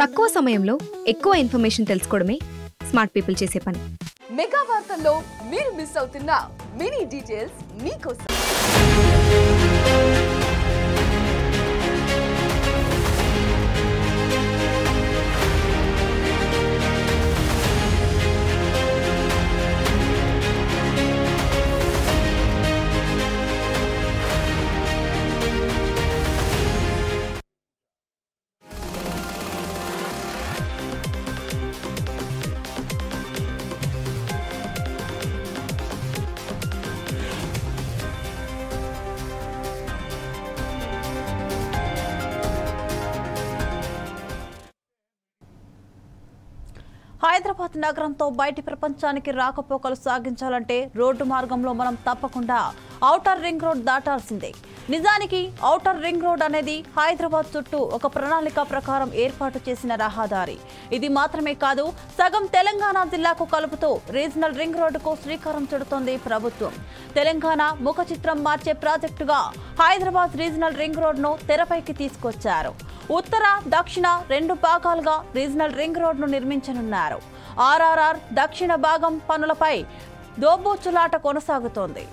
తక్కువ సమయంలో ఎక్కువ ఇన్ఫర్మేషన్ తెలుసుకోవడమే స్మార్ట్ పీపుల్ చేసే పని. మెగా వార్తల్లో మీరు మిస్ అవుతున్న మినీ డీటెయిల్స్ మీకోసం. హైదరాబాద్ నగరంతో బయటి ప్రపంచానికి రాకపోకలు సాగించాలంటే రోడ్డు మార్గంలో మనం తప్పకుండా ఔటర్ రింగ్ రోడ్ దాటాల్సిందే. నిజానికి ఔటర్ రింగ్ రోడ్ అనేది హైదరాబాద్ చుట్టూ ఒక ప్రణాళిక ప్రకారం ఏర్పాటు చేసిన రహదారి. ఇది మాత్రమే కాదు, సగం తెలంగాణ జిల్లాకు కలుపుతూ రీజనల్ రింగ్ రోడ్డుకు శ్రీకారం చుడుతోంది ప్రభుత్వం. తెలంగాణ ముఖ చిత్రం మార్చే ప్రాజెక్టుగా హైదరాబాద్ రీజనల్ రింగ్ రోడ్ను తెరపైకి తీసుకొచ్చారు. ఉత్తర దక్షిణ రెండు భాగాలుగా రీజనల్ రింగ్ రోడ్ను నిర్మించనున్నారు. ఆర్ఆర్ఆర్ దక్షిణ భాగం పనులపై దోబూచులాట కొనసాగుతోంది.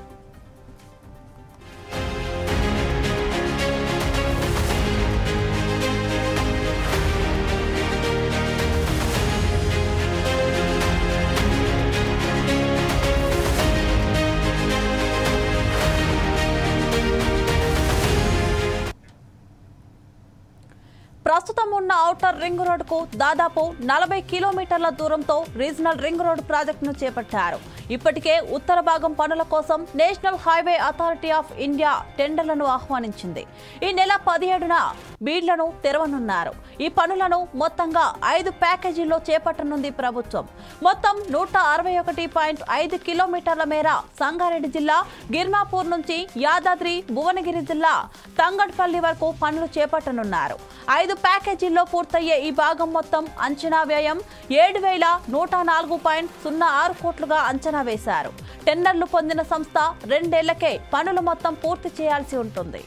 ప్రస్తుతం ఉన్న ఔటర్ రింగ్ రోడ్డుకు దాదాపు 40 కిలోమీటర్ల దూరంతో రీజనల్ రింగ్ రోడ్ ప్రాజెక్టును చేపట్టారు. ఇప్పటికే ఉత్తర భాగం పనుల కోసం national highway authority of India టెండర్లను ఆహ్వానించింది. ఈ నెల 17న బీడ్లను తెరవనున్నారు. ఈ పనులను మొత్తంగా 5 ప్యాకేజీల్లో చేపట్టనుంది ప్రభుత్వం. మొత్తం 161.5 కిలోమీటర్ల మేర సంగారెడ్డి జిల్లా గిర్మాపూర్ నుంచి యాదాద్రి భువనగిరి జిల్లా తంగడ్పల్లి వరకు పనులు చేపట్టనున్నారు. 5 ప్యాకేజీల్లో పూర్తయ్యే ఈ భాగం మొత్తం అంచనా వ్యయం 7,104.06 కోట్లుగా అంచనా వేశారు. టెండర్లు పొందిన సంస్థ 2 ఏళ్లకే పనులు మొత్తం పూర్తి చేయాల్సి ఉంటుంది.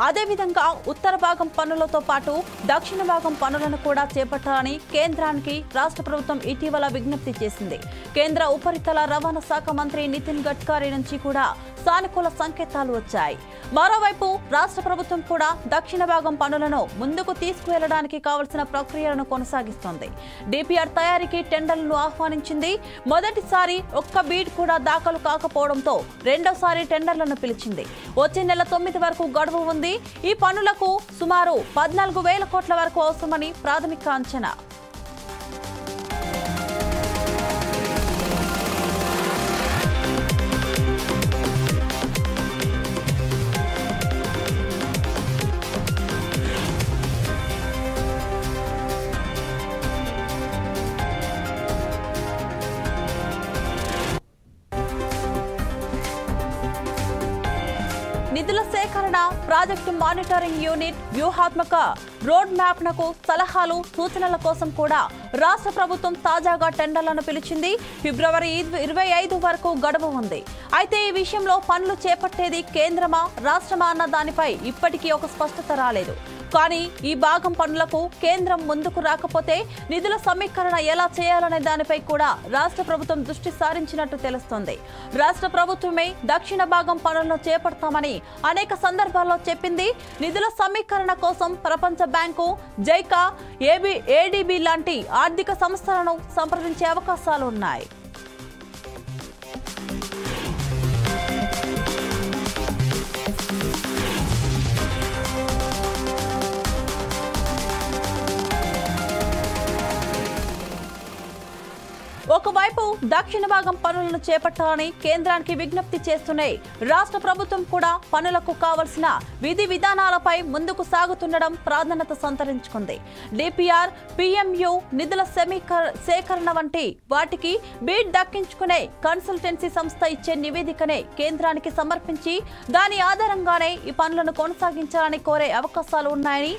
అదేవిధంగా ఉత్తర భాగం పనులతో పాటు దక్షిణ భాగం పనులను కూడా చేపట్టాలని కేంద్రానికి రాష్ట్ర ప్రభుత్వం ఇటీవల విజ్ఞప్తి చేసింది. కేంద్ర ఉపరితల రవాణా శాఖ మంత్రి నితిన్ గడ్కరీ నుంచి కూడా సానుకూల సంకేతాలు వచ్చాయి. మరోవైపు రాష్ట్ర ప్రభుత్వం కూడా దక్షిణ భాగం పనులను ముందుకు తీసుకువెళ్లడానికి కావలసిన ప్రక్రియలను కొనసాగిస్తోంది. డిపిఆర్ తయారీకి టెండర్లను ఆహ్వానించింది. మొదటిసారి ఒక్క బీడ్ కూడా దాఖలు కాకపోవడంతో రెండోసారి టెండర్లను పిలిచింది. వచ్చే నెల 9 వరకు గడువు ఉంది. ఈ పనులకు సుమారు 14,000 కోట్ల వరకు అవసరమని ప్రాథమిక అంచనా. నిధుల సేకరణ, ప్రాజెక్టు మానిటరింగ్ యూనిట్, వ్యూహాత్మక రోడ్ మ్యాప్ నకు సలహాలు, సూచనల కోసం కూడా రాష్ట్ర ప్రభుత్వం తాజాగా టెండర్లను పిలిచింది. ఫిబ్రవరి 25 వరకు గడువు ఉంది. అయితే ఈ విషయంలో పనులు చేపట్టేది కేంద్రమా రాష్ట్రమా అన్న దానిపై ఇప్పటికీ ఒక స్పష్టత రాలేదు. కానీ ఈ భాగం పనులకు కేంద్రం ముందుకు రాకపోతే నిధుల సమీకరణ ఎలా చేయాలనే దానిపై కూడా రాష్ట్ర ప్రభుత్వం దృష్టి సారించినట్టు తెలుస్తోంది. రాష్ట్ర ప్రభుత్వమే దక్షిణ భాగం పనులను చేపడతామని అనేక సందర్భాల్లో చెప్పింది. నిధుల సమీకరణ కోసం ప్రపంచ బ్యాంకు, జైకా, ఏడీబీ లాంటి ఆర్థిక సంస్థలను సంప్రదించే అవకాశాలు ఉన్నాయి. ఒకవైపు దక్షిణ భాగం పనులను చేపట్టాలని కేంద్రానికి విజ్ఞప్తి చేస్తున్నాయి. రాష్ట్ర ప్రభుత్వం కూడా పనులకు కావలసిన విధి విధానాలపై ముందుకు సాగుతుండడం ప్రాధాన్యత సంతరించుకుంది. డిపిఆర్, పిఎంయు నిధుల సేకరణ వంటి వాటికి బీడ్ దక్కించుకునే కన్సల్టెన్సీ సంస్థ ఇచ్చే నివేదికనే కేంద్రానికి సమర్పించి దాని ఆధారంగానే ఈ పనులను కొనసాగించాలని కోరే అవకాశాలు ఉన్నాయని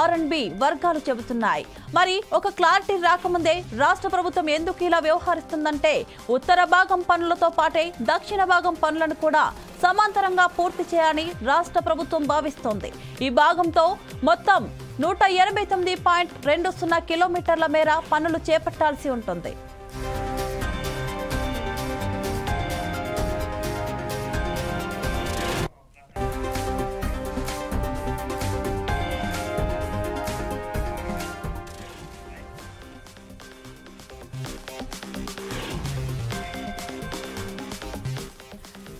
R&B వర్గాలు చెబుతున్నాయి. మరి ఒక క్లారిటీ రాకముందే రాష్ట్ర ప్రభుత్వం ఎందుకు ఇలా వ్యవహరిస్తుందంటే ఉత్తర భాగం పనులతో పాటే దక్షిణ భాగం పనులను కూడా సమాంతరంగా పూర్తి చేయాలని రాష్ట్ర ప్రభుత్వం భావిస్తోంది. ఈ భాగంతో మొత్తం 189.20 కిలోమీటర్ల మేర పనులు చేపట్టాల్సి ఉంటుంది.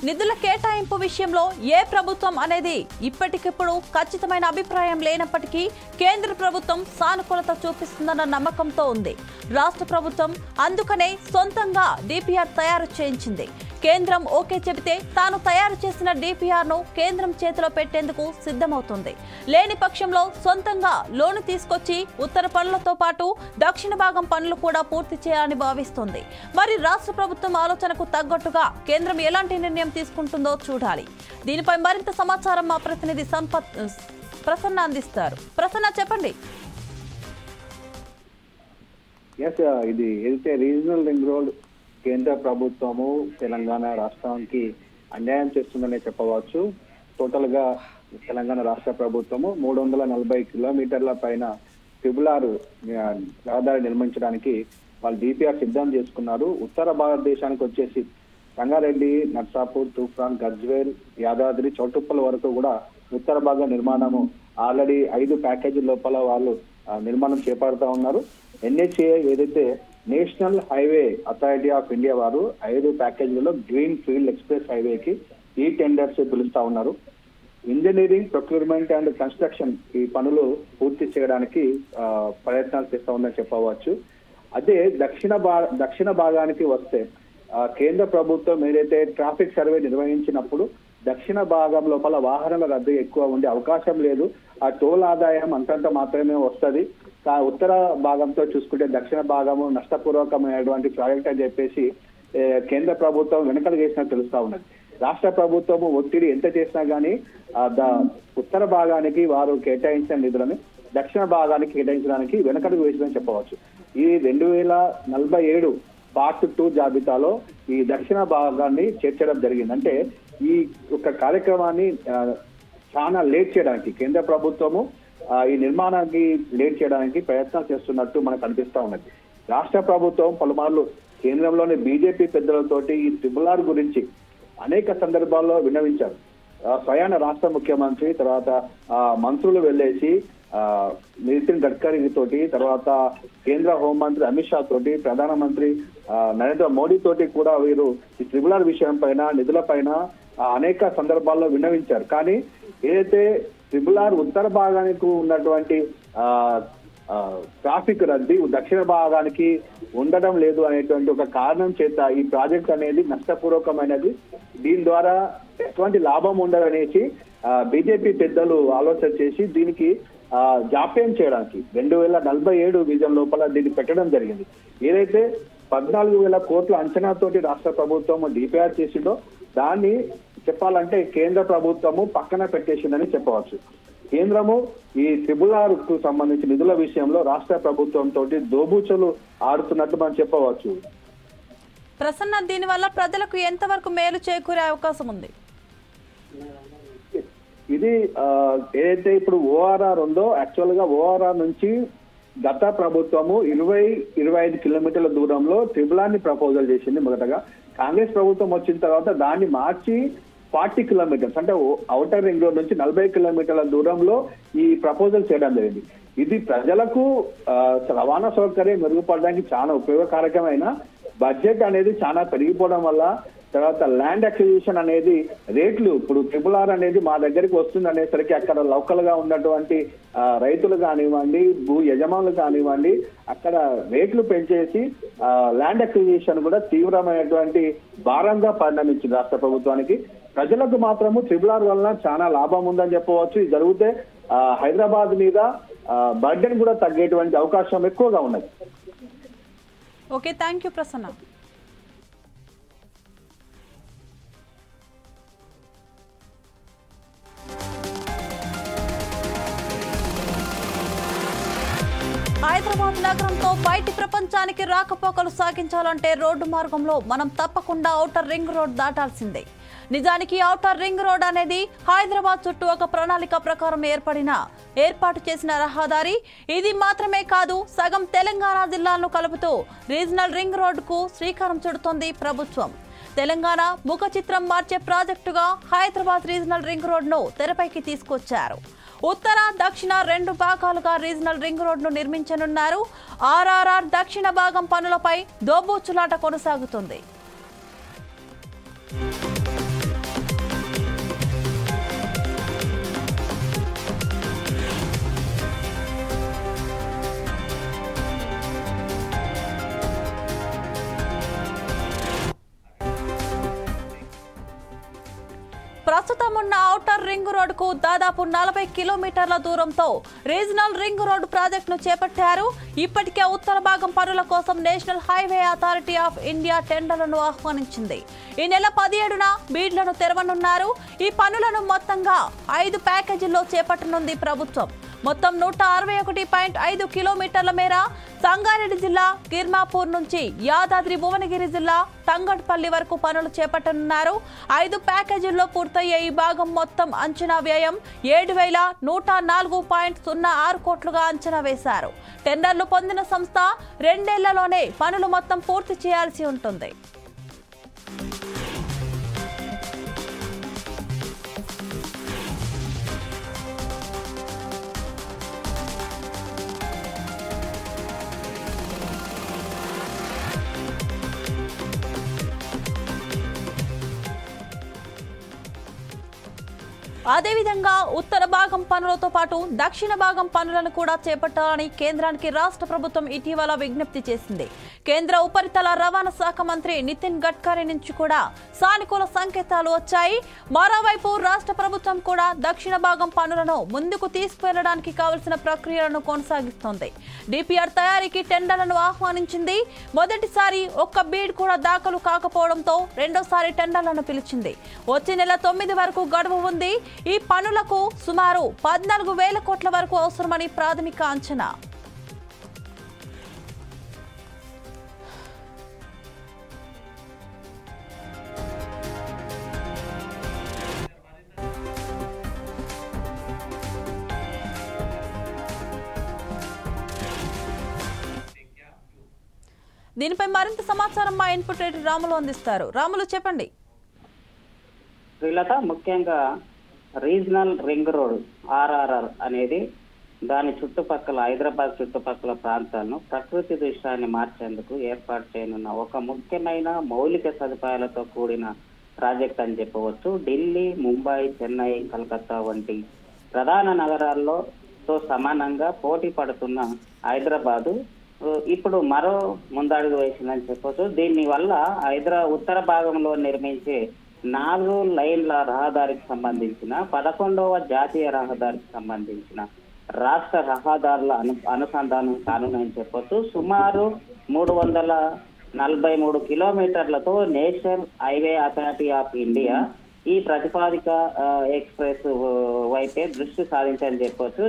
నిధుల కేటాయింపు విషయంలో ఏ ప్రభుత్వం అనేది ఇప్పటికిప్పుడు ఖచ్చితమైన అభిప్రాయం లేనప్పటికీ కేంద్ర ప్రభుత్వం సానుకూలత చూపిస్తుందన్న నమ్మకంతో ఉంది. రాష్ట్ర ప్రభుత్వం అందుకనే సొంతంగా డిపిఆర్ తయారు చేయించింది. కేంద్రం ఓకే చెబితే తాను తయారు చేసిన డిపిఆర్ ను కేంద్రం చేతిలో పెట్టేందుకు సిద్ధమవుతుంది. లేని పక్షంలో సొంతంగా లోను తీసుకొచ్చి ఉత్తర పనులతో పాటు దక్షిణ భాగం పనులు కూడా పూర్తి చేయాలని భావిస్తోంది. మరి రాష్ట్ర ప్రభుత్వం ఆలోచనకు తగ్గట్టుగా కేంద్రం ఎలాంటి నిర్ణయం తీసుకుంటుందో చూడాలి. దీనిపై మరింత సమాచారం మా ప్రతినిధి ప్రసన్న అందిస్తారు. ప్రసన్న, చెప్పండి. ఇది ఏదైతే రీజనల్ రింగ్ రోడ్ కేంద్ర ప్రభుత్వము తెలంగాణ రాష్ట్రానికి అన్యాయం చేస్తుందనే చెప్పవచ్చు. టోటల్ గా తెలంగాణ రాష్ట్ర ప్రభుత్వము 340 కిలోమీటర్ల పైన ట్రిబుల్-ఆర్ రహదారి నిర్మించడానికి వాళ్ళు డిపిఆర్ సిద్ధం చేసుకున్నారు. ఉత్తర భారతదేశానికి వచ్చేసి రంగారెడ్డి, నర్సాపూర్, తూప్రాన్, గజ్వేల్, యాదాద్రి, చౌటుప్పల వరకు కూడా ఉత్తర భాగ నిర్మాణము ఆల్రెడీ 5 ప్యాకేజీల లోపల వాళ్ళు నిర్మాణం చేపడతా ఉన్నారు. NHAI ఏదైతే national highway authority of India వారు 5 ప్యాకేజీలలో గ్రీన్ ఫీల్డ్ ఎక్స్ప్రెస్ హైవేకి ఈ టెండర్స్ పిలుస్తా ఉన్నారు. ఇంజనీరింగ్, ప్రొక్యూర్మెంట్ అండ్ కన్స్ట్రక్షన్ ఈ పనులు పూర్తి చేయడానికి ప్రయత్నాలు చేస్తా ఉందని చెప్పవచ్చు. అదే దక్షిణ భాగానికి వస్తే కేంద్ర ప్రభుత్వం ఏదైతే ట్రాఫిక్ సర్వే నిర్వహించినప్పుడు దక్షిణ భాగం లోపల వాహనాల రద్దీ ఎక్కువ ఉండే అవకాశం లేదు. ఆ టోల్ ఆదాయం అంతంత మాత్రమే వస్తుంది. ఉత్తర భాగంతో చూసుకుంటే దక్షిణ భాగము నష్టపూర్వకమైనటువంటి ప్రాజెక్ట్ అని చెప్పేసి కేంద్ర ప్రభుత్వం వెనకలు చేసినట్టు తెలుస్తా ఉన్నది. రాష్ట్ర ప్రభుత్వము ఒత్తిడి ఎంత చేసినా గానీ ఉత్తర భాగానికి వారు కేటాయించిన నిధులను దక్షిణ భాగానికి కేటాయించడానికి వెనకడుగు వేసిందని చెప్పవచ్చు. ఈ 2047 పార్ట్ 2 జాబితాలో ఈ దక్షిణ భాగాన్ని చేర్చడం జరిగింది. అంటే ఈ ఒక కార్యక్రమాన్ని చాలా లేట్ చేయడానికి కేంద్ర ప్రభుత్వము ఈ నిర్మాణానికి లేట్ చేయడానికి ప్రయత్నాలు చేస్తున్నట్టు మనకు అనిపిస్తా ఉన్నది. రాష్ట్ర ప్రభుత్వం పలుమార్లు కేంద్రంలోని బీజేపీ పెద్దలతోటి ఈ ట్రిబుల్-ఆర్ గురించి అనేక సందర్భాల్లో విన్నవించారు. స్వయాన రాష్ట్ర ముఖ్యమంత్రి, తర్వాత మంత్రులు వెళ్ళేసి నితిన్ గడ్కరీ తోటి, తర్వాత కేంద్ర హోంమంత్రి అమిత్ షా తోటి, ప్రధానమంత్రి నరేంద్ర మోడీ తోటి కూడా వీరు ఈ ట్రిబుల్-ఆర్ విషయం పైన, నిధుల పైన అనేక సందర్భాల్లో విన్నవించారు. కానీ ఏదైతే ట్రిబుల్-ఆర్ ఉత్తర భాగానికి ఉన్నటువంటి ట్రాఫిక్ రద్దీ దక్షిణ భాగానికి ఉండడం లేదు అనేటువంటి ఒక కారణం చేత ఈ ప్రాజెక్ట్ అనేది నష్టపూర్వకమైనది, దీని ద్వారా ఎటువంటి లాభం ఉండదనేసి బీజేపీ పెద్దలు ఆలోచన చేసి దీనికి జాప్యం చేయడానికి 2047 విజన్ లోపల దీన్ని పెట్టడం జరిగింది. ఏదైతే 14,000 కోట్ల అంచనాతోటి రాష్ట్ర ప్రభుత్వం డిపిఆర్ చేసిందో దాన్ని చెప్పాలంటే కేంద్ర ప్రభుత్వము పక్కన పెట్టేసిందని చెప్పవచ్చు. కేంద్రము ఈ ట్రిబుల్-ఆర్ కు సంబంధించిన నిధుల విషయంలో రాష్ట్ర ప్రభుత్వం తోటి దోబూచలు ఆడుతున్నట్టు మనం చెప్పవచ్చు. ప్రసన్న, దీనివల్ల ప్రజలకు ఎంతవరకు మేలు చేకూరే అవకాశం ఉంది? ఇది ఏదైతే ఇప్పుడు ORR ఉందో, యాక్చువల్ గా ORR నుంచి గత ప్రభుత్వము 20-25 కిలోమీటర్ల దూరంలో ట్రిబుల్-ఆర్ ని ప్రపోజల్ చేసింది. మొదటగా కాంగ్రెస్ ప్రభుత్వం వచ్చిన తర్వాత దాన్ని మార్చి 40 కిలోమీటర్స్ అంటే ఔటర్ రింగ్ రోడ్ నుంచి 40 కిలోమీటర్ల దూరంలో ఈ ప్రపోజల్ చేయడం జరిగింది. ఇది ప్రజలకు రవాణా సౌకర్యం మెరుగుపడడానికి చాలా ఉపయోగకరమైన, బడ్జెట్ అనేది చాలా పెరిగిపోవడం వల్ల తర్వాత ల్యాండ్ అక్విజిషన్ అనేది రేట్లు ఇప్పుడు RRR అనేది మా దగ్గరికి వస్తుంది అనేసరికి అక్కడ లోకల్ గా ఉన్నటువంటి రైతులు కానివ్వండి, భూ యజమానులు కానివ్వండి, అక్కడ రేట్లు పెంచేసి ల్యాండ్ అక్విజిషన్ కూడా తీవ్రమైనటువంటి భారంగా పరిణమించింది రాష్ట్ర ప్రభుత్వానికి. ప్రజలకు మాత్రము RRR వలన చాలా లాభం ఉందని చెప్పవచ్చు. ఇది జరిగితే హైదరాబాద్ మీద బర్డెన్ కూడా తగ్గేటువంటి అవకాశం ఎక్కువగా ఉన్నది. Okay, thank you Prasanna. Hyderabad నగరంతో బయటి ప్రపంచానికి రాకపోకలు సాగించాలంటే రోడ్డు మార్గంలో మనం తప్పకుండా ఔటర్ రింగ్ రోడ్ దాటాల్సిందే. నిజానికి ఔటర్ రింగ్ రోడ్ అనేది హైదరాబాద్ చుట్టూ ఒక ప్రణాళిక ప్రకారం ఏర్పాటు చేసిన రహదారి. ఇది మాత్రమే కాదు, సగం తెలంగాణ జిల్లాలను కలుపుతూ రీజనల్ రింగ్ రోడ్డుకు శ్రీకారం చుడుతోంది ప్రభుత్వం. తెలంగాణ ముఖ చిత్రం మార్చే ప్రాజెక్టుగా హైదరాబాద్ రీజనల్ రింగ్ రోడ్ను తెరపైకి తీసుకొచ్చారు. ఉత్తర దక్షిణ 2 భాగాలుగా రీజనల్ రింగ్ రోడ్ను నిర్మించనున్నారు. RRR దక్షిణ భాగం పనులపై దోబూచులాట కొనసాగుతుంది. ప్రస్తుతం ఉన్న ఔటర్ రింగ్ రోడ్డుకు దాదాపు 40 కిలోమీటర్ల దూరంతో రీజనల్ రింగ్ రోడ్డు ప్రాజెక్టును చేపట్టారు. ఇప్పటికే ఉత్తర భాగం పనుల కోసం national highway authority of India టెండర్లను ఆహ్వానించింది. ఈ నెల 17న బీడ్లను తెరవనున్నారు. ఈ పనులను మొత్తంగా 5 ప్యాకేజీల్లో చేపట్టనుంది ప్రభుత్వం. మొత్తం 161.5 కిలోమీటర్ల మేర సంగారెడ్డి జిల్లా గిర్మాపూర్ నుంచి యాదాద్రి భువనగిరి జిల్లా తంగడ్పల్లి వరకు పనులు చేపట్టనున్నారు. 5 ప్యాకేజీల్లో పూర్తయ్యే ఈ భాగం మొత్తం అంచనా వ్యయం 7,104.06 కోట్లుగా అంచనా వేశారు. టెండర్లు పొందిన సంస్థ 2 ఏళ్లలోనే పనులు మొత్తం పూర్తి చేయాల్సి ఉంటుంది. అదేవిధంగా ఉత్తర భాగం పనులతో పాటు దక్షిణ భాగం పనులను కూడా చేపట్టాలని కేంద్రానికి రాష్ట్ర ప్రభుత్వం ఇటీవల విజ్ఞప్తి చేసింది. కేంద్ర ఉపరితల రవాణా శాఖ మంత్రి నితిన్ గడ్కరీ నుంచి కూడా సానుకూల సంకేతాలు వచ్చాయి. మరోవైపు రాష్ట్ర ప్రభుత్వం కూడా దక్షిణ భాగం పనులను ముందుకు తీసుకువెళ్లడానికి కావలసిన ప్రక్రియలను కొనసాగిస్తోంది. డిపిఆర్ తయారీకి టెండర్లను ఆహ్వానించింది. మొదటిసారి ఒక్క బీడ్ కూడా దాఖలు కాకపోవడంతో రెండోసారి టెండర్లను పిలిచింది. వచ్చే నెల 9 వరకు గడువు ఉంది. ఈ పనులకు సుమారు 14,000 కోట్ల వరకు అవసరమని ప్రాథమిక అంచనా. దీనిపై మరింత సమాచారం మా ఇన్పుట్ ఎడిటర్ రాములు అందిస్తారు. రాములు, చెప్పండి. శ్రీలత, ముఖ్యంగా రీజనల్ రింగ్ రోడ్ RRR అనేది దాని చుట్టుపక్కల హైదరాబాద్ చుట్టుపక్కల ప్రాంతాలను ప్రకృతి దృశ్యాన్ని మార్చేందుకు ఏర్పాటు చేయనున్న ఒక ముఖ్యమైన మౌలిక సదుపాయాలతో కూడిన ప్రాజెక్ట్ అని చెప్పవచ్చు. ఢిల్లీ, ముంబై, చెన్నై, కలకత్తా వంటి ప్రధాన నగరాల్లోతో సమానంగా పోటీ పడుతున్న హైదరాబాదు ఇప్పుడు మరో ముందడుగు వేసిందని చెప్పవచ్చు. దీని వల్ల ఉత్తర భాగంలో నిర్మించే 4 లైన్ల రహదారికి సంబంధించిన 11వ జాతీయ రహదారికి సంబంధించిన రాష్ట్ర రహదారుల అనుసంధానం కానుందని చెప్పొచ్చు. సుమారు 343 కిలోమీటర్లతో national highway authority of India ఈ ప్రతిపాదిక ఎక్స్ప్రెస్ వైపే దృష్టి సాధించాలని చెప్పొచ్చు.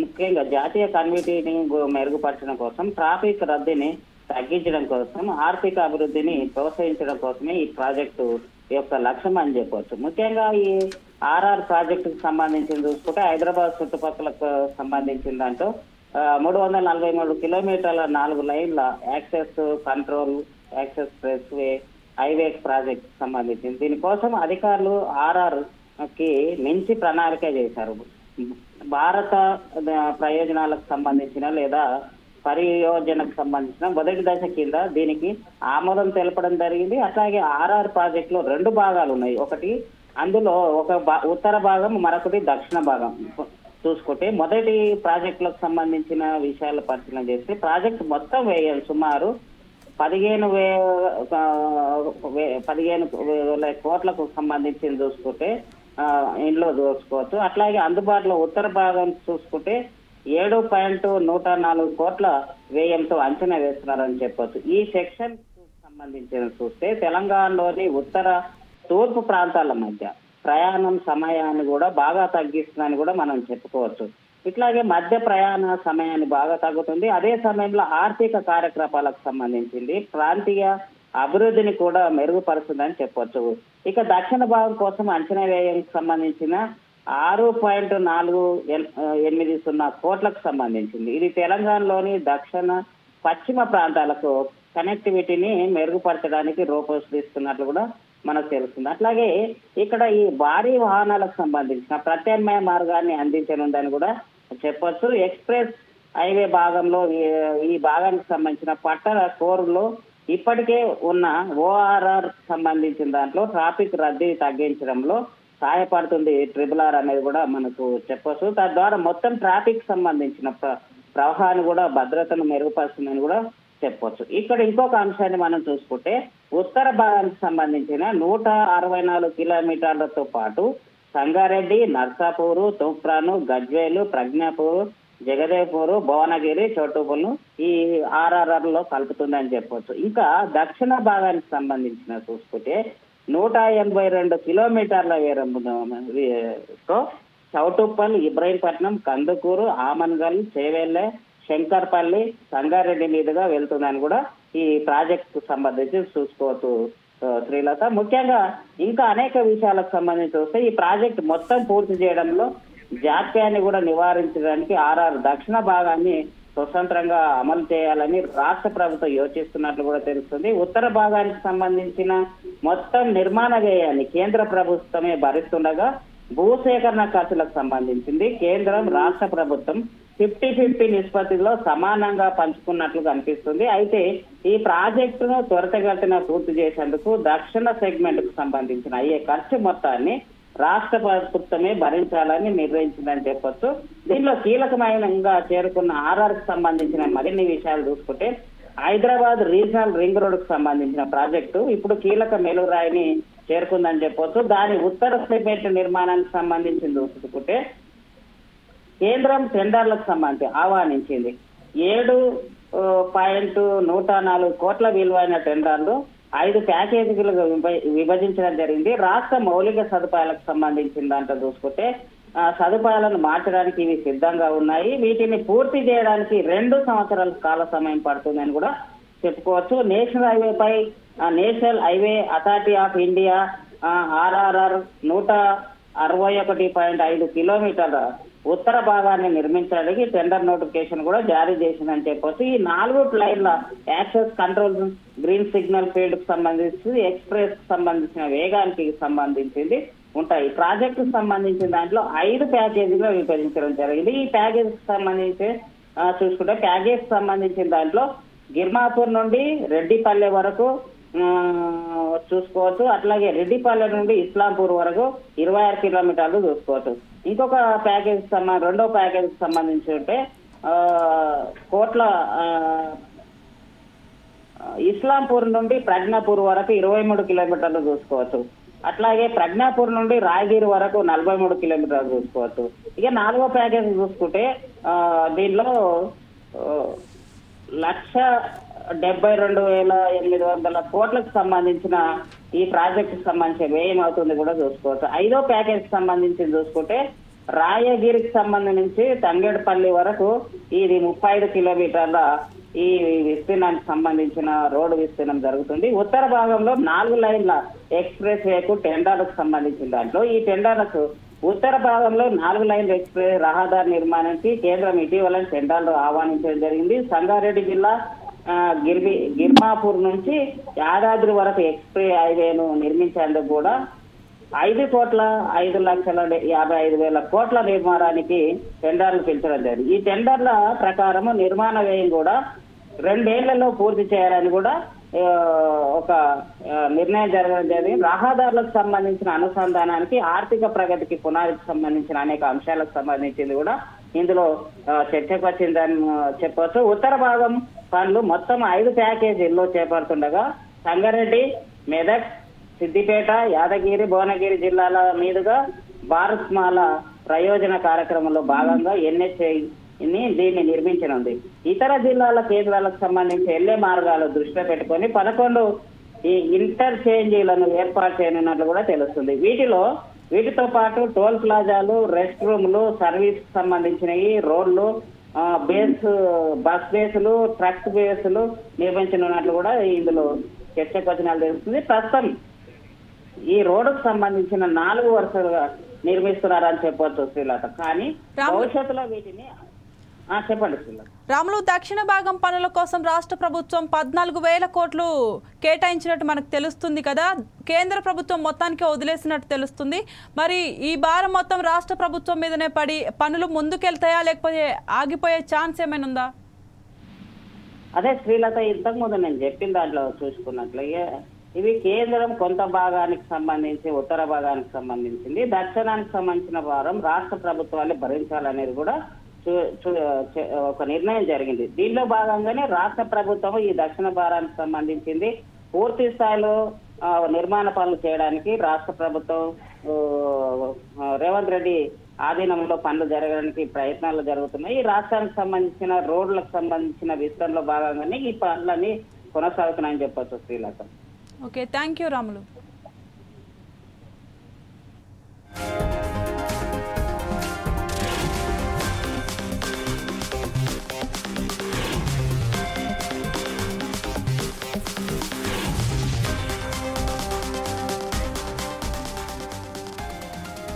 ముఖ్యంగా జాతీయ కనెక్టివిటీని మెరుగుపరచడం కోసం, ట్రాఫిక్ రద్దీని తగ్గించడం కోసం, ఆర్థిక అభివృద్ధిని ప్రోత్సహించడం కోసమే ఈ ప్రాజెక్టు యొక్క లక్ష్యం అని చెప్పవచ్చు. ముఖ్యంగా ఈ RR ప్రాజెక్టుకు సంబంధించి చూసుకుంటే హైదరాబాద్ చుట్టుపక్కలకు సంబంధించిన దాంట్లో 343 కిలోమీటర్ల 4 లైన్ల యాక్సెస్ కంట్రోల్, యాక్సెస్ స్ప్రెస్ వే, హైవేస్ ప్రాజెక్ట్ సంబంధించింది. దీనికోసం అధికారులు RR కి మించి ప్రణాళిక చేశారు. భారత ప్రయోజనాలకు సంబంధించిన లేదా పరియోజనకు సంబంధించిన మొదటి దశ కింద దీనికి ఆమోదం తెలపడం జరిగింది. అట్లాగే ఆర్ఆర్ ప్రాజెక్ట్ లో 2 భాగాలు ఉన్నాయి. ఒకటి అందులో ఒక ఉత్తర భాగం, మరొకటి దక్షిణ భాగం. చూసుకుంటే మొదటి ప్రాజెక్టులకు సంబంధించిన విషయాలు పరిశీలన చేస్తే ప్రాజెక్ట్ మొత్తం వ్యయం సుమారు 15,000 కోట్లకు సంబంధించి చూసుకుంటే ఇంట్లో చూసుకోవచ్చు. అట్లాగే అందుబాటులో ఉత్తర భాగం చూసుకుంటే 7.104 కోట్ల వ్యయంతో అంచనా వేస్తున్నారని చెప్పొచ్చు. ఈ సెక్షన్ సంబంధించిన చూస్తే తెలంగాణలోని ఉత్తర తూర్పు ప్రాంతాల మధ్య ప్రయాణం సమయాన్ని కూడా బాగా తగ్గిస్తుందని కూడా మనం చెప్పుకోవచ్చు. ఇట్లాగే మధ్య ప్రయాణ సమయాన్ని బాగా తగ్గుతుంది. అదే సమయంలో ఆర్థిక కార్యకలాపాలకు సంబంధించింది ప్రాంతీయ అభివృద్ధిని కూడా మెరుగుపరుస్తుందని చెప్పొచ్చు. ఇక దక్షిణ భాగం కోసం అంచనా వ్యయానికి సంబంధించిన 6.480 కోట్లకు సంబంధించింది. ఇది తెలంగాణలోని దక్షిణ పశ్చిమ ప్రాంతాలకు కనెక్టివిటీని మెరుగుపరచడానికి రూపొందిస్తున్నట్లు కూడా మనకు తెలుస్తుంది. అట్లాగే ఇక్కడ ఈ భారీ వాహనాలకు సంబంధించిన ప్రత్యామ్నాయ మార్గాన్ని అందించనుందని కూడా చెప్పొచ్చు. ఎక్స్ప్రెస్ హైవే భాగంలో ఈ భాగానికి సంబంధించిన పట్టణ కోరులో ఇప్పటికే ఉన్న ఓఆర్ఆర్ సంబంధించిన దాంట్లో ట్రాఫిక్ రద్దీ తగ్గించడంలో సహాయపడుతుంది RRR అనేది కూడా మనకు చెప్పొచ్చు. తద్వారా మొత్తం ట్రాఫిక్ సంబంధించిన ప్రవాహాన్ని కూడా భద్రతను మెరుగుపరుస్తుందని కూడా చెప్పొచ్చు. ఇక్కడ ఇంకొక అంశాన్ని మనం చూసుకుంటే ఉత్తర భాగానికి సంబంధించిన 164 కిలోమీటర్లతో పాటు సంగారెడ్డి, నర్సాపూరు, తూప్రాను, గజ్వేలు, ప్రజ్ఞాపూర్, జగదేవ్పూర్, భువనగిరి, చోటుపల్ను ఈ RRR లో కలుపుతుందని చెప్పొచ్చు. ఇంకా దక్షిణ భాగానికి సంబంధించిన చూసుకుంటే 182 కిలోమీటర్ల వేరంతో చౌటుప్పల్, ఇబ్రహీంపట్నం, కందుకూరు, ఆమన్గల్, చేవెళ్ళ, శంకర్పల్లి, సంగారెడ్డి మీదుగా వెళ్తుందని కూడా ఈ ప్రాజెక్ట్ కు సంబంధించి చూసుకోవచ్చు శ్రీలత. ముఖ్యంగా ఇంకా అనేక విషయాలకు సంబంధించి వస్తే ఈ ప్రాజెక్ట్ మొత్తం పూర్తి చేయడంలో జాప్యాన్ని కూడా నివారించడానికి RR దక్షిణ భాగాన్ని స్వతంత్రంగా అమలు చేయాలని రాష్ట్ర ప్రభుత్వం యోచిస్తున్నట్లు కూడా తెలుస్తుంది. ఉత్తర భాగానికి సంబంధించిన మొత్తం నిర్మాణ వ్యయాన్ని కేంద్ర ప్రభుత్వమే భరిస్తుండగా భూసేకరణ ఖర్చులకు సంబంధించింది కేంద్రం, రాష్ట్ర ప్రభుత్వం 50-50 నిష్పత్తిలో సమానంగా పంచుకున్నట్లు కనిపిస్తుంది. అయితే ఈ ప్రాజెక్టును త్వరితగతిన పూర్తి చేసేందుకు దక్షిణ సెగ్మెంట్ కు సంబంధించిన అయ్యే ఖర్చు మొత్తాన్ని రాష్ట్ర ప్రభుత్వమే భరించాలని నిర్ణయించిందని చెప్పొచ్చు. దీనిలో కీలకమైనగా చేరుకున్న RR కు సంబంధించిన మరిన్ని విషయాలు చూసుకుంటే హైదరాబాద్ రీజనల్ రింగ్ రోడ్ కు సంబంధించిన ప్రాజెక్టు ఇప్పుడు కీలక మెలురాయిని చేరుకుందని చెప్పొచ్చు. దాని ఉత్తర సెగ్మెంట్ నిర్మాణానికి సంబంధించి చూసుకుంటే కేంద్రం టెండర్లకు సంబంధించి ఆహ్వానించింది. 7.104 కోట్ల విలువైన టెండర్లు 5 ప్యాకేజీలుగా విభజించడం జరిగింది. రాష్ట్ర మౌలిక సదుపాయాలకు సంబంధించిన దాంట్లో చూసుకుంటే సదుపాయాలను మార్చడానికి ఇవి సిద్ధంగా ఉన్నాయి. వీటిని పూర్తి చేయడానికి 2 సంవత్సరాల కాల సమయం పడుతుందని కూడా చెప్పుకోవచ్చు. National highway authority of India RRR 161.5 కిలోమీటర్ల ఉత్తర భాగాన్ని నిర్మించడానికి టెండర్ నోటిఫికేషన్ కూడా జారీ చేసిందని చెప్పొచ్చు. ఈ 4 లైన్ల access control, green signal field కు సంబంధించి ఎక్స్ప్రెస్ కు సంబంధించిన వేగానికి సంబంధించింది ఉంటాయి. ప్రాజెక్టు కు సంబంధించిన దాంట్లో 5 ప్యాకేజీగా విభజించడం జరిగింది. ఈ ప్యాకేజ్ కు సంబంధించి చూసుకుంటే ప్యాకేజ్ సంబంధించిన దాంట్లో గిర్మాపూర్ నుండి రెడ్డిపల్లె వరకు చూసుకోవచ్చు. అట్లాగే రెడ్డిపల్లె నుండి ఇస్లాంపూర్ వరకు 26 కిలోమీటర్లు చూసుకోవచ్చు. ఇంకొక ప్యాకేజ్ రెండో ప్యాకేజ్ సంబంధించి ఉంటే కోట్ల ఇస్లాంపూర్ నుండి ప్రజ్ఞాపూర్ వరకు 23 కిలోమీటర్లు చూసుకోవచ్చు. అట్లాగే ప్రజ్ఞాపూర్ నుండి రాయగిరి వరకు 43 కిలోమీటర్లు చూసుకోవచ్చు. ఇక 4వ ప్యాకేజ్ చూసుకుంటే దీనిలో 1,72,800 కోట్లకు సంబంధించిన ఈ ప్రాజెక్ట్ కు సంబంధించిన వ్యయం అవుతుంది కూడా చూసుకోవచ్చు. 5వ ప్యాకేజ్ సంబంధించి చూసుకుంటే రాయగిరికి సంబంధించి తంగేడుపల్లి వరకు ఇది 35 కిలోమీటర్ల ఈ విస్తీర్ణానికి సంబంధించిన రోడ్డు విస్తీర్ణం జరుగుతుంది. ఉత్తర భాగంలో 4 లైన్ల ఎక్స్ప్రెస్ వేకు టెండర్లకు సంబంధించిన దాంట్లో ఈ టెండర్లకు ఉత్తర భాగంలో 4 లైన్ల ఎక్స్ప్రెస్ రహదారి నిర్మాణానికి కేంద్రం ఇటీవల టెండర్లు ఆహ్వానించడం జరిగింది. సంగారెడ్డి జిల్లా గిర్మాపూర్ నుంచి యాదాద్రి వరకు ఎక్స్ప్రెస్ హైవేను నిర్మించేందుకు కూడా 5,5,55,000 కోట్ల నిర్మాణానికి టెండర్లు పిలిచడం జరిగింది. ఈ టెండర్ల ప్రకారం నిర్మాణ వ్యయం కూడా 2 ఏళ్లలో పూర్తి చేయాలని కూడా ఒక నిర్ణయం జరగడం జరిగింది. రహదారులకు సంబంధించిన అనుసంధానానికి, ఆర్థిక ప్రగతికి పునాదికి సంబంధించిన అనేక అంశాలకు సంబంధించింది కూడా ఇందులో చర్చకు వచ్చిందని చెప్పవచ్చు. ఉత్తర భాగం పనులు మొత్తం 5 ప్యాకేజీల్లో చేపడుతుండగా సంగారెడ్డి, మెదక్, సిద్దిపేట, యాదగిరి, భువనగిరి జిల్లాల మీదుగా భారత్మాల ప్రయోజన కార్యక్రమంలో భాగంగా NHAI దీన్ని నిర్మించనుంది. ఇతర జిల్లాల కేంద్రాలకు సంబంధించి వెళ్లే మార్గాలు దృష్టిలో పెట్టుకొని 11 ఈ ఇంటర్చేంజీలను ఏర్పాటు చేయనున్నట్లు కూడా తెలుస్తుంది. వీటితో పాటు టోల్ ప్లాజాలు, రెస్ట్ రూమ్లు, సర్వీస్ సంబంధించినవి, రోడ్లు, బస్ బేసులు, ట్రక్ బేసులు నిర్మించనున్నట్లు కూడా ఇందులో చర్చకు వచ్చినట్లు తెలుస్తుంది. ప్రస్తుతం ఈ రోడ్డుకు సంబంధించిన 4 వరుసలుగా నిర్మిస్తున్నారని చెప్పవచ్చు శ్రీలత. కానీ భవిష్యత్తులో వీటిని చెప్పండి శ్రీలత. రాములు, దక్షిణ భాగం పనుల కోసం రాష్ట్ర ప్రభుత్వం 14,000 కోట్లు కేటాయించినట్టు మనకు తెలుస్తుంది కదా. కేంద్ర ప్రభుత్వం మొత్తానికి వదిలేసినట్టు తెలుస్తుంది. మరి ఈ భారం మొత్తం రాష్ట్ర ప్రభుత్వం మీదనే పడి పనులు ముందుకెళ్తాయా, లేకపోతే ఆగిపోయే ఛాన్స్ ఏమైనా ఉందా? అదే శ్రీలత, ఇంతకు ముందు నేను చెప్పిన దాంట్లో చూసుకున్నట్లయితే ఇవి కేంద్రం కొంత భాగానికి సంబంధించి, ఉత్తర భాగానికి సంబంధించింది. దక్షిణానికి సంబంధించిన భారం రాష్ట్ర ప్రభుత్వాలు భరించాలనేది కూడా ఒక నిర్ణయం జరిగింది. దీనిలో భాగంగానే రాష్ట్ర ప్రభుత్వం ఈ దక్షిణ భారానికి సంబంధించింది పూర్తి స్థాయిలో నిర్మాణ పనులు చేయడానికి రాష్ట్ర ప్రభుత్వం రేవంత్ రెడ్డి ఆధీనంలో పనులు జరగడానికి ప్రయత్నాలు జరుగుతున్నాయి. ఈ రాష్ట్రానికి సంబంధించిన రోడ్లకు సంబంధించిన విస్తరణలో భాగంగానే ఈ పనులన్నీ కొనసాగుతున్నాయని చెప్పొచ్చు Srilatha. Okay, thank you Ramulu.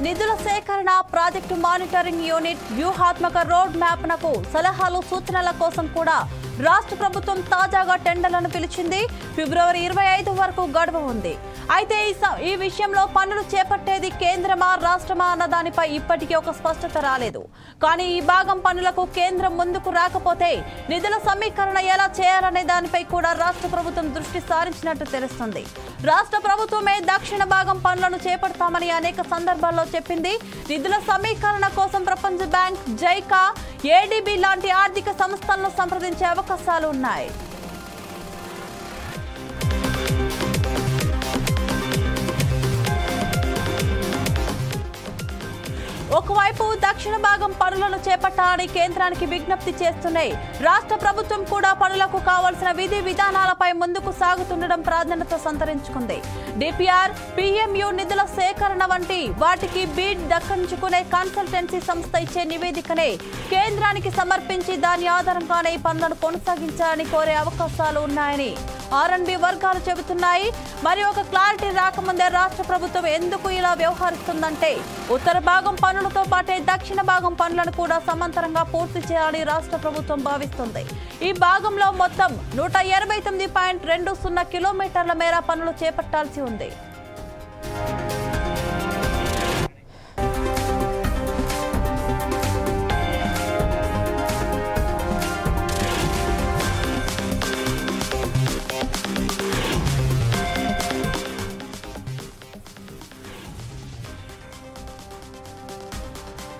నిధుల సేకరణ, ప్రాజెక్టు మానిటరింగ్ యూనిట్, వ్యూహాత్మక రోడ్ మ్యాప్నకు సలహాలు, సూచనల కోసం కూడా రాష్ట్ర ప్రభుత్వం తాజాగా టెండర్లను పిలిచింది. ఫిబ్రవరి 25 వరకు గడువు ఉంది. అయితే ఈ విషయంలో పనులు చేపట్టేది కేంద్రమా, రాష్ట్రమా అన్న దానిపై ఇప్పటికీ ఒక స్పష్టత రాలేదు. కానీ ఈ భాగం పనులకు కేంద్రం ముందుకు రాకపోతే నిధుల సమీకరణ ఎలా చేయాలనే దానిపై కూడా రాష్ట్ర ప్రభుత్వం దృష్టి సారించినట్టు తెలుస్తుంది. రాష్ట్ర ప్రభుత్వమే దక్షిణ భాగం పనులను చేపడతామని అనేక సందర్భాల్లో చెప్పింది. నిధుల సమీకరణ కోసం ప్రపంచ బ్యాంక్, జైకా, ADB లాంటి ఆర్థిక సంస్థలను సంప్రదించే అవకాశాలు ఉన్నాయి. ఒకవైపు దక్షిణ భాగం పనులను చేపట్టాలని కేంద్రానికి విజ్ఞప్తి చేస్తున్నాయి. రాష్ట్ర ప్రభుత్వం కూడా పనులకు కావాల్సిన విధి విధానాలపై ముందుకు సాగుతుండడం ప్రాధాన్యత సంతరించుకుంది. DPR, PMU నిధుల సేకరణ వంటి వాటికి బీడ్ దక్కించుకునే కన్సల్టెన్సీ సంస్థ ఇచ్చే నివేదికనే కేంద్రానికి సమర్పించి దాని ఆధారంగానే ఈ పనులను కొనసాగించాలని కోరే అవకాశాలు ఉన్నాయని R&B వర్గాలు చెబుతున్నాయి. మరి ఒక క్లారిటీ రాకముందే రాష్ట్ర ప్రభుత్వం ఎందుకు ఇలా వ్యవహరిస్తుందంటే ఉత్తర భాగం పనులతో పాటే దక్షిణ భాగం పనులను కూడా సమాంతరంగా పూర్తి చేయాలని రాష్ట్ర ప్రభుత్వం భావిస్తుంది. ఈ భాగంలో మొత్తం 189.20 కిలోమీటర్ల మేర పనులు చేపట్టాల్సి ఉంది.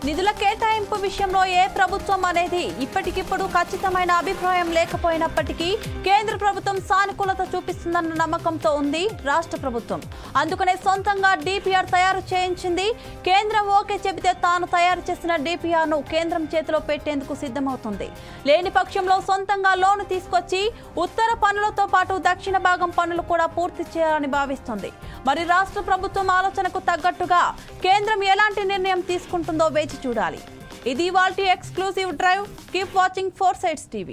నిధుల కేటాయింపు విషయంలో ఏ ప్రభుత్వం అనేది ఇప్పటికిప్పుడు ఖచ్చితమైన అభిప్రాయం లేకపోయినప్పటికీ కేంద్ర ప్రభుత్వం సానుకూలత చూపిస్తుందన్న నమ్మకంతో ఉంది రాష్ట్ర ప్రభుత్వం. అందుకనే సొంతంగా DPR తయారు చేయించింది. కేంద్రం ఓకే చెబితే తాను తయారు చేసిన DPRను కేంద్రం చేతిలో పెట్టేందుకు సిద్ధమవుతుంది. లేని పక్షంలో సొంతంగా లోను తీసుకొచ్చి ఉత్తర పనులతో పాటు దక్షిణ భాగం పనులు కూడా పూర్తి చేయాలని భావిస్తుంది. మరి రాష్ట్ర ప్రభుత్వం ఆలోచనకు తగ్గట్టుగా కేంద్రం ఎలాంటి నిర్ణయం తీసుకుంటుందో వేచి చూడాలి. ఇది ఇవాల్టి exclusive drive. Keep watching 4 Sides TV.